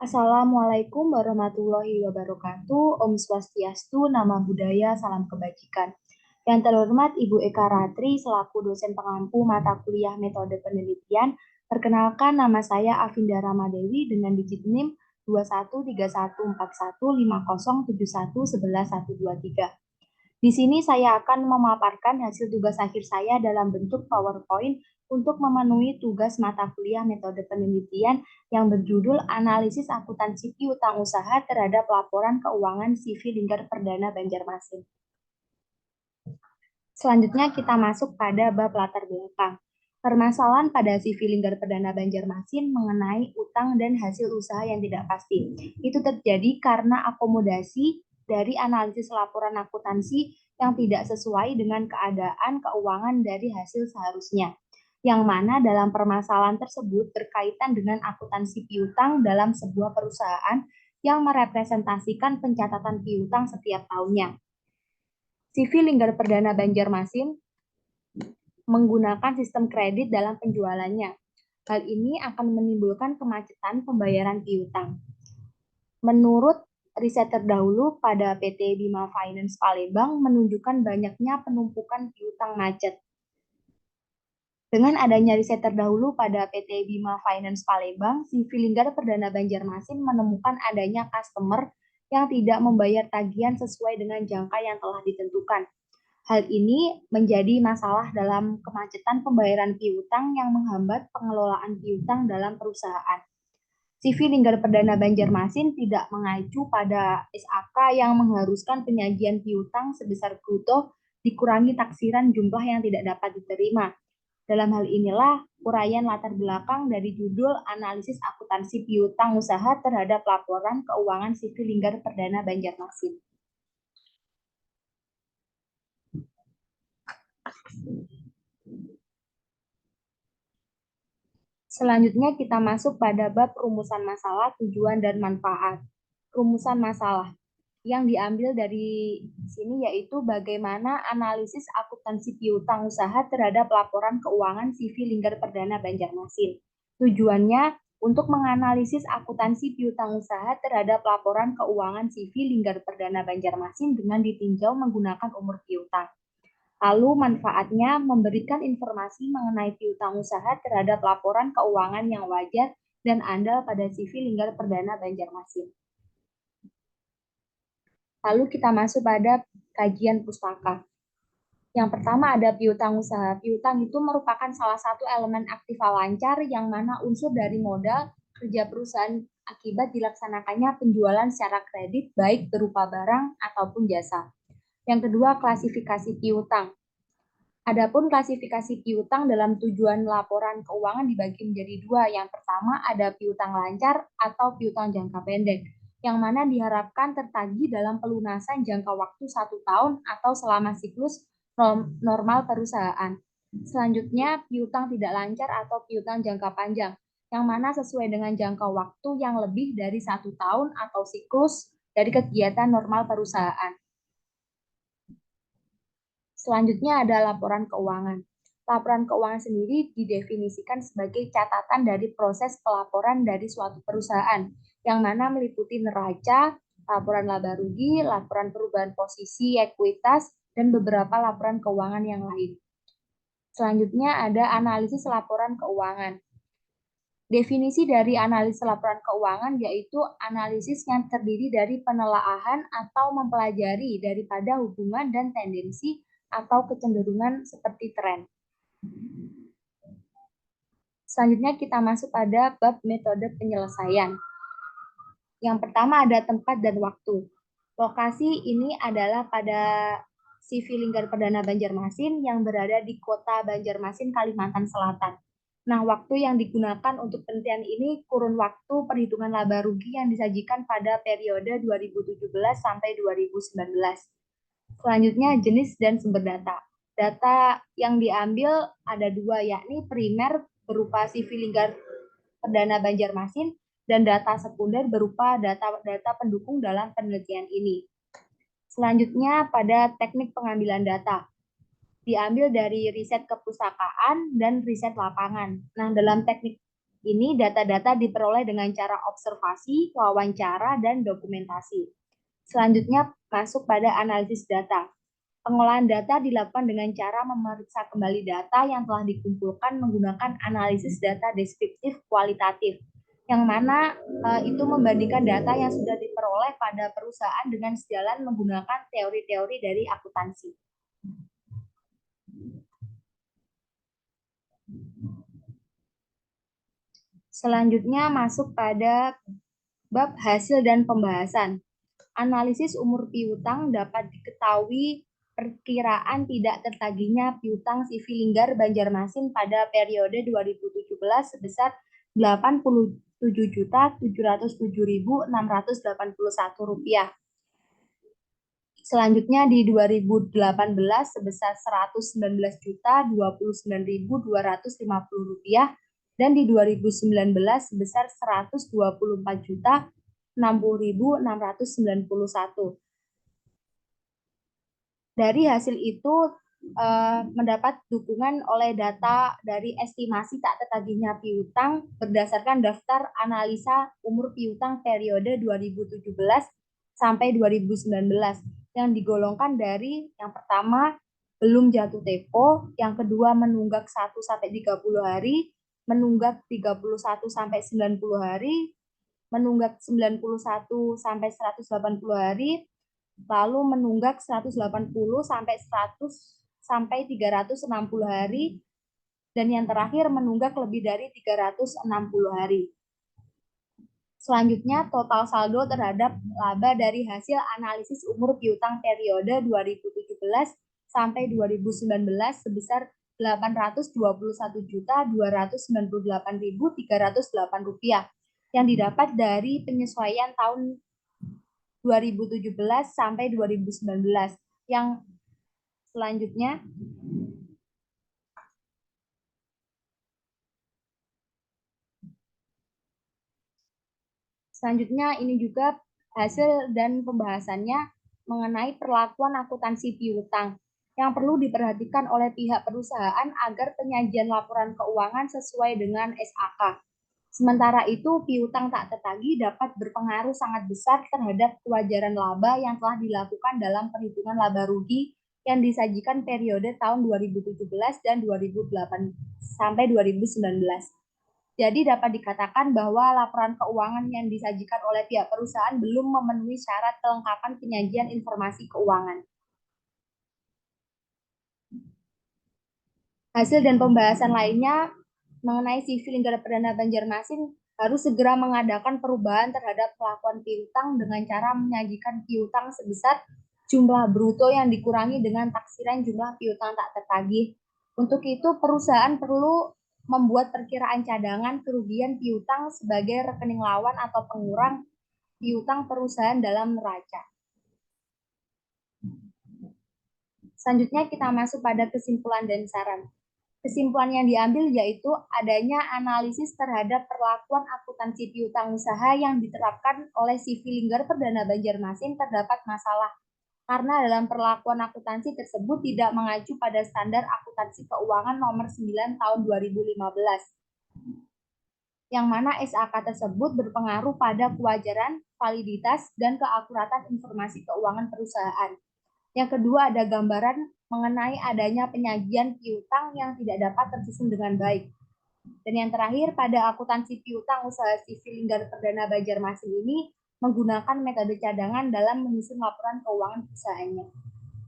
Assalamualaikum warahmatullahi wabarakatuh. Om Swastiastu, Nama Budaya, Salam Kebajikan. Yang terhormat Ibu Eka Ratri selaku dosen pengampu mata kuliah metode penelitian. Perkenalkan nama saya Avinda Ramadewi dengan digit NIM 21314150711123. Di sini saya akan memaparkan hasil tugas akhir saya dalam bentuk PowerPoint untuk memenuhi tugas mata kuliah metode penelitian yang berjudul Analisis Akuntansi Piutang Usaha terhadap Laporan Keuangan CV Lingkar Perdana Banjarmasin. Selanjutnya kita masuk pada bab latar belakang. Permasalahan pada CV Lingkar Perdana Banjarmasin mengenai utang dan hasil usaha yang tidak pasti. Itu terjadi karena akomodasi dari analisis laporan akuntansi yang tidak sesuai dengan keadaan keuangan dari hasil seharusnya. Yang mana dalam permasalahan tersebut berkaitan dengan akuntansi piutang dalam sebuah perusahaan yang merepresentasikan pencatatan piutang setiap tahunnya. CV Lingkar Perdana Banjarmasin menggunakan sistem kredit dalam penjualannya. Hal ini akan menimbulkan kemacetan pembayaran piutang. Menurut riset terdahulu pada PT Bima Finance Palembang menunjukkan banyaknya penumpukan piutang macet. Dengan adanya riset terdahulu pada PT Bima Finance Palembang, CV Lingkar Perdana Banjarmasin menemukan adanya customer yang tidak membayar tagihan sesuai dengan jangka yang telah ditentukan. Hal ini menjadi masalah dalam kemacetan pembayaran piutang yang menghambat pengelolaan piutang dalam perusahaan. CV Lingkar Perdana Banjarmasin tidak mengacu pada SAK yang mengharuskan penyajian piutang sebesar bruto dikurangi taksiran jumlah yang tidak dapat diterima. Dalam hal inilah uraian latar belakang dari judul Analisis Akuntansi Piutang Usaha terhadap Laporan Keuangan CV Lingkar Perdana Banjarmasin. Selanjutnya kita masuk pada bab rumusan masalah, tujuan, dan manfaat. Rumusan masalah yang diambil dari sini yaitu bagaimana analisis akuntansi piutang usaha terhadap laporan keuangan CV Lingkar Perdana Banjarmasin. Tujuannya untuk menganalisis akuntansi piutang usaha terhadap laporan keuangan CV Lingkar Perdana Banjarmasin dengan ditinjau menggunakan umur piutang. Lalu manfaatnya memberikan informasi mengenai piutang usaha terhadap laporan keuangan yang wajar dan andal pada CV Lingkar Perdana Banjarmasin. Lalu kita masuk pada kajian pustaka. Yang pertama ada piutang usaha. Piutang itu merupakan salah satu elemen aktiva lancar yang mana unsur dari modal kerja perusahaan akibat dilaksanakannya penjualan secara kredit baik berupa barang ataupun jasa. Yang kedua, klasifikasi piutang. Adapun klasifikasi piutang dalam tujuan laporan keuangan dibagi menjadi dua. Yang pertama ada piutang lancar atau piutang jangka pendek, yang mana diharapkan tertagih dalam pelunasan jangka waktu 1 tahun atau selama siklus normal perusahaan. Selanjutnya, piutang tidak lancar atau piutang jangka panjang, yang mana sesuai dengan jangka waktu yang lebih dari 1 tahun atau siklus dari kegiatan normal perusahaan. Selanjutnya ada laporan keuangan. Laporan keuangan sendiri didefinisikan sebagai catatan dari proses pelaporan dari suatu perusahaan, yang mana meliputi neraca, laporan laba rugi, laporan perubahan posisi ekuitas, dan beberapa laporan keuangan yang lain. Selanjutnya ada analisis laporan keuangan. Definisi dari analisis laporan keuangan yaitu analisis yang terdiri dari penelaahan atau mempelajari daripada hubungan dan tendensi atau kecenderungan seperti tren. Selanjutnya kita masuk pada bab metode penyelesaian. Yang pertama ada tempat dan waktu. Lokasi ini adalah pada CV Lingkar Perdana Banjarmasin yang berada di kota Banjarmasin, Kalimantan Selatan. Nah, waktu yang digunakan untuk penelitian ini kurun waktu perhitungan laba rugi yang disajikan pada periode 2017 sampai 2019. Selanjutnya jenis dan sumber data. Data yang diambil ada dua, yakni primer berupa CV Lingkar Perdana Banjarmasin dan data sekunder berupa data-data pendukung dalam penelitian ini. Selanjutnya pada teknik pengambilan data. Diambil dari riset kepustakaan dan riset lapangan. Nah, dalam teknik Ini data-data diperoleh dengan cara observasi, wawancara, dan dokumentasi. Selanjutnya masuk pada analisis data. Pengolahan data dilakukan dengan cara memeriksa kembali data yang telah dikumpulkan menggunakan analisis data deskriptif kualitatif, yang mana itu membandingkan data yang sudah diperoleh pada perusahaan dengan sejalan menggunakan teori-teori dari akuntansi. Selanjutnya masuk pada bab hasil dan pembahasan. Analisis umur piutang dapat diketahui perkiraan tidak tertagihnya piutang CV Linggar Banjarmasin pada periode 2017 sebesar Rp87.707.681. Selanjutnya di 2018 sebesar Rp119.029.250 dan di 2019 sebesar Rp124.060.691. Dari hasil itu mendapat dukungan oleh data dari estimasi tak tertagihnya piutang berdasarkan daftar analisa umur piutang periode 2017 sampai 2019 yang digolongkan dari yang pertama belum jatuh tempo, yang kedua menunggak 1 sampai 30 hari, menunggak 31 sampai 90 hari, menunggak 91 sampai 180 hari, lalu menunggak 180 sampai 100 sampai 360 hari, dan yang terakhir menunggak lebih dari 360 hari. Selanjutnya, total saldo terhadap laba dari hasil analisis umur piutang periode 2017 sampai 2019 sebesar Rp821.298.308 yang didapat dari penyesuaian tahun 2017 sampai 2019. Yang selanjutnya ini juga hasil dan pembahasannya mengenai perlakuan akuntansi piutang yang perlu diperhatikan oleh pihak perusahaan agar penyajian laporan keuangan sesuai dengan SAK. Sementara itu, piutang tak tertagih dapat berpengaruh sangat besar terhadap kewajaran laba yang telah dilakukan dalam perhitungan laba rugi yang disajikan periode tahun 2017 dan 2008 sampai 2019. Jadi dapat dikatakan bahwa laporan keuangan yang disajikan oleh pihak perusahaan belum memenuhi syarat kelengkapan penyajian informasi keuangan. Hasil dan pembahasan lainnya mengenai CV Linggar Perdana Banjarmasin harus segera mengadakan perubahan terhadap pelakuan piutang dengan cara menyajikan piutang sebesar jumlah bruto yang dikurangi dengan taksiran jumlah piutang tak tertagih. Untuk itu, perusahaan perlu membuat perkiraan cadangan kerugian piutang sebagai rekening lawan atau pengurang piutang perusahaan dalam neraca. Selanjutnya kita masuk pada kesimpulan dan saran. Kesimpulan yang diambil yaitu adanya analisis terhadap perlakuan akuntansi piutang usaha yang diterapkan oleh CV Linggar Perdana Banjarmasin terdapat masalah karena dalam perlakuan akuntansi tersebut tidak mengacu pada standar akuntansi keuangan nomor 9 tahun 2015. Yang mana SAK tersebut berpengaruh pada kewajaran, validitas, dan keakuratan informasi keuangan perusahaan. Yang kedua ada gambaran mengenai adanya penyajian piutang yang tidak dapat tersusun dengan baik. Dan yang terakhir, pada akuntansi piutang usaha CV Linggar Perdana Banjarmasin ini menggunakan metode cadangan dalam menyusun laporan keuangan perusahaannya.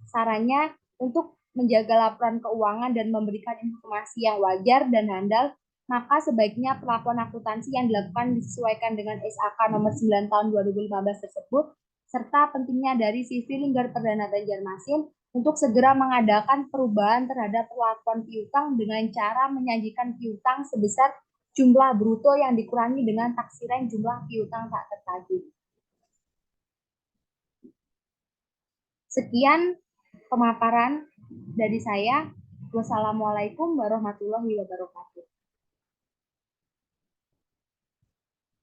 Sarannya, untuk menjaga laporan keuangan dan memberikan informasi yang wajar dan handal, maka sebaiknya perlakuan akuntansi yang dilakukan disesuaikan dengan SAK nomor 9 tahun 2015 tersebut, serta pentingnya dari CV Linggar Perdana Banjarmasin untuk segera mengadakan perubahan terhadap perlakuan piutang dengan cara menyajikan piutang sebesar jumlah bruto yang dikurangi dengan taksiran jumlah piutang tak tertagih. Sekian pemaparan dari saya. Wassalamualaikum warahmatullahi wabarakatuh.